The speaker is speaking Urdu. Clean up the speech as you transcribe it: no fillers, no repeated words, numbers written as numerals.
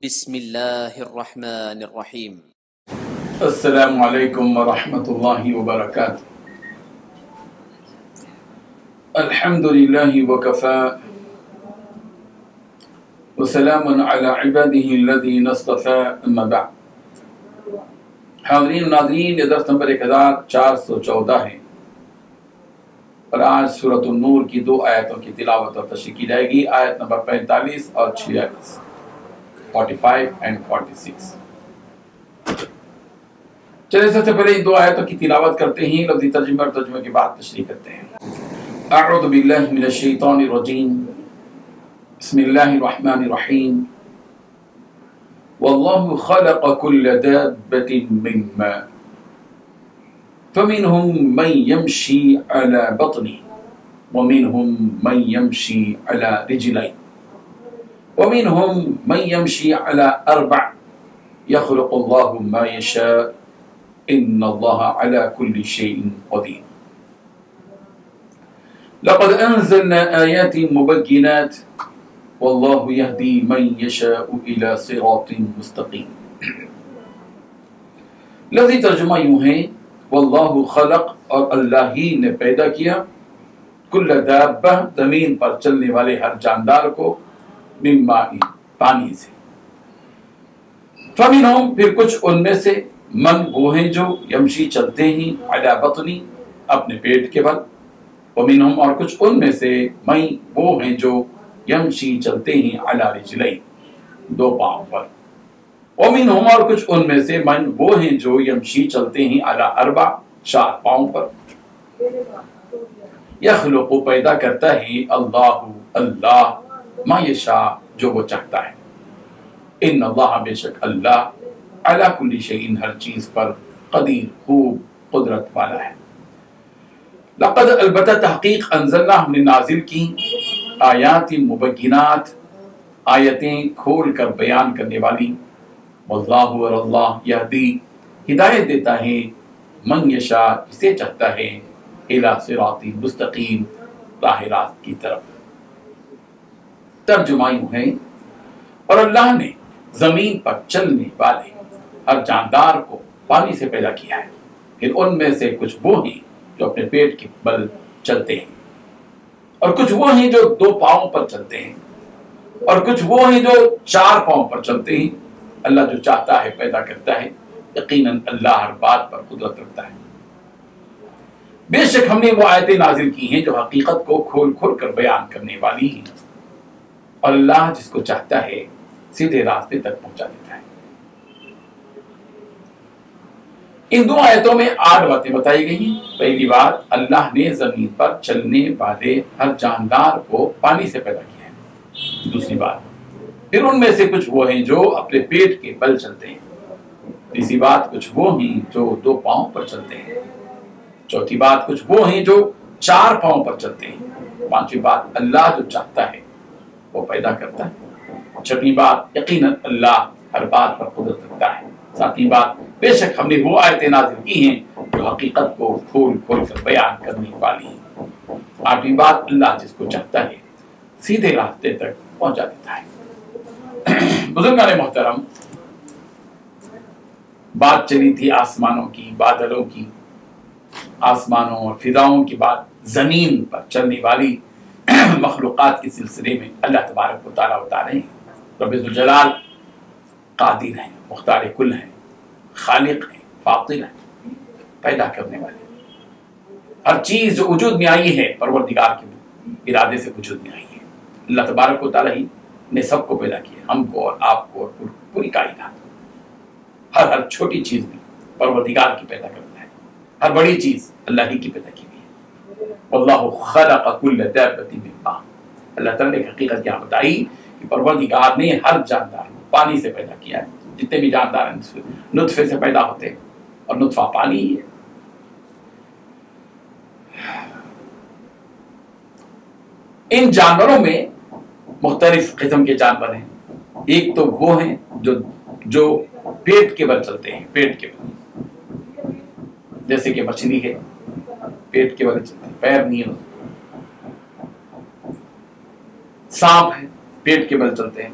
بسم اللہ الرحمن الرحیم۔ السلام علیکم ورحمۃ اللہ وبرکاتہ۔ الحمدللہ وکفا وسلام علی عبادہ الذین اصطفى اما بعد۔ حاضرین ناظرین، یہ درس نمبر 1414 ہے اور آج سورۃ النور کی 2 آیتوں کی تلاوت اور تشریح کی جائے گی، آیت نمبر 45 اور 46، 45 and 46۔ چلے سب سے پہلے ان 2 آیتوں کی تلاوت کرتے ہیں، لفظی ترجمہ اور ترجمے کے بعد تشریح کرتے ہیں۔ اعوذ باللہ من الشیطان الرجیم، بسم اللہ الرحمن الرحیم۔ واللہ خلق کل دابۃ من ماء فمنهم من يمشي على بطنه ومنهم من يمشي على رجلين ومنهم من يمشي على 4 يخلق الله ما يشاء إن الله على كل شيء قدير لقد أنزلنا آيات مبينات والله يهدي من يشاء إلى صراط مستقيم۔ لفظی ترجمہ یوں ہے، واللہ خلق، اور اللہ ہی نے پیدا کیا، کل دابہ، زمین پر چلنے والے ہر جاندار کو، من ماء، پانی سے، فمنہم، پھر کچھ ان میں سے، من، وہ ہیں جو یمشی چلتے ہیں، علی بطنی، اپنے پیٹ کے بل، ومنہم، اور کچھ ان میں سے، من، وہ ہیں جو یمشی چلتے ہیں، علی رجلین، 2 پاؤں پر، ومنہم، اور کچھ ان میں سے، من، وہ ہیں جو یمشی چلتے ہیں، علی 4 4 پاؤں پر۔ یخلق، پیدا کرتا ہے، اللہ ما یشاء، جو وہ چاہتا ہے، ان اللہ، بے شک اللہ، علی کل شیء، ہر چیز پر، قدیر، خوب قدرت والا ہے۔ لقد، البتہ تحقیق، انزلنا، ہم نے نازل کی، آیات مبینات، آیتیں کھول کر بیان کرنے والی، واللہ، اور اللہ، یہدی، ہدایت دیتا ہے، من یشاء، جسے چاہتا ہے، الی صراط مستقیم، راہ راست کی طرف۔ ترجمہ یوں ہے، اور اللہ نے زمین پر چلنے والے ہر جاندار کو پانی سے پیدا کیا ہے، پھر ان میں سے کچھ وہ ہیں جو اپنے پیٹ کے بل چلتے ہیں، اور کچھ وہ ہیں جو 2 پاؤں پر چلتے ہیں، اور کچھ وہ ہیں جو 4 پاؤں پر چلتے ہیں۔ اللہ جو چاہتا ہے پیدا کرتا ہے، یقیناً اللہ ہر بات پر قدرت رکھتا ہے۔ بے شک ہم نے وہ آیتیں نازل کی ہیں جو حقیقت کو کھول کھول کر بیان کرنے والی ہیں، اور اللہ جس کو چاہتا ہے سیدھے راستے تک پہنچا دیتا ہے۔ ان 2 آیتوں میں 8 باتیں بتائی گئی ہیں۔ پہلی بات، اللہ نے زمین پر چلنے والے ہر جاندار کو پانی سے پیدا کیا ہے۔ دوسری بات، پھر ان میں سے کچھ وہ ہیں جو اپنے پیٹ کے بل چلتے ہیں۔ تیسری بات، کچھ وہ ہیں جو 2 پاؤں پر چلتے ہیں۔ چوتھی بات، کچھ وہ ہیں جو 4 پاؤں پر چلتے ہیں۔ پانچویں بات، اللہ جو چاہتا ہے وہ پیدا کرتا ہے۔ چھٹی بات، یقیناً اللہ ہر بات پر قدرت رکھتا ہے۔ ساتویں بات، بے شک ہم نے وہ آیتیں نازل کی ہیں جو حقیقت کو کھول کھول کر بیان کرنے والی ہیں۔ 8ویں بات، اللہ جس کو چاہتا ہے سیدھے راستے تک پہنچا دیتا ہے۔ بزرگان محترم، بات چلی تھی آسمانوں کی، بادلوں کی، آسمانوں اور فضاؤں کی بات، زمین پر چلنے والی مخلوقات کے سلسلے میں اللہ تبارک و تعالیٰ بتا رہے ہیں، رب ذوالجلال قادر ہیں، مختار کل ہیں، خالق ہیں، فاطر ہیں، پیدا کرنے والے۔ ہر چیز جو وجود میں آئی ہے پروردگار کے ارادے سے وجود میں آئی ہے۔ اللہ تبارک و تعالیٰ ہی نے سب کو پیدا کیا، ہم کو اور آپ کو اور پوری کائنات۔ ہر چھوٹی چیز بھی پروردگار کی پیدا کرتا ہے، ہر بڑی چیز اللہ ہی کی پیدا کی ہوئی ہے۔ واللہ خلق کل دابۃ من ماء، اللہ تعالیٰ نے حقیقت کیا بتائی کہ پروردگار نے ہر جاندار کو پانی سے پیدا کیا ہے۔ جتنے بھی جاندار ہیں نطفے سے پیدا ہوتے ہیں، اور نطفہ پانی ہی ہے۔ ان جانوروں میں مختلف قسم کے جانور ہیں۔ ایک تو وہ ہیں جو پیٹ کے بل چلتے ہیں، پیٹ کے بل، جیسے کہ مچھلی ہے، پیٹ کے بل چلتے ہیں، پیر نہیں ہے۔ سانپ ہے، پیٹ کے بل چلتے ہیں۔